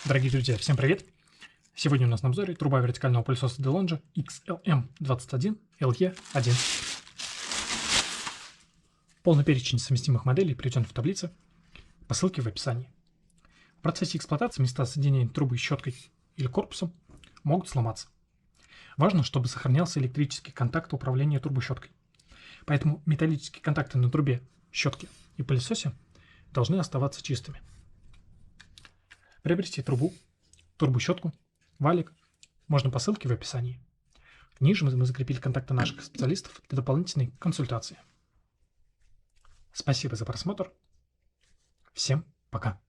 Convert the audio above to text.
Дорогие друзья, всем привет! Сегодня у нас на обзоре труба вертикального пылесоса Delonghi XLM21LE1. Полный перечень совместимых моделей приведен в таблице по ссылке в описании. В процессе эксплуатации места соединения трубы щеткой или корпусом могут сломаться. Важно, чтобы сохранялся электрический контакт управления трубощеткой. Поэтому металлические контакты на трубе, щетке и пылесосе должны оставаться чистыми. Приобрести трубу, турбощетку, валик можно по ссылке в описании. Ниже мы закрепили контакты наших специалистов для дополнительной консультации. Спасибо за просмотр. Всем пока.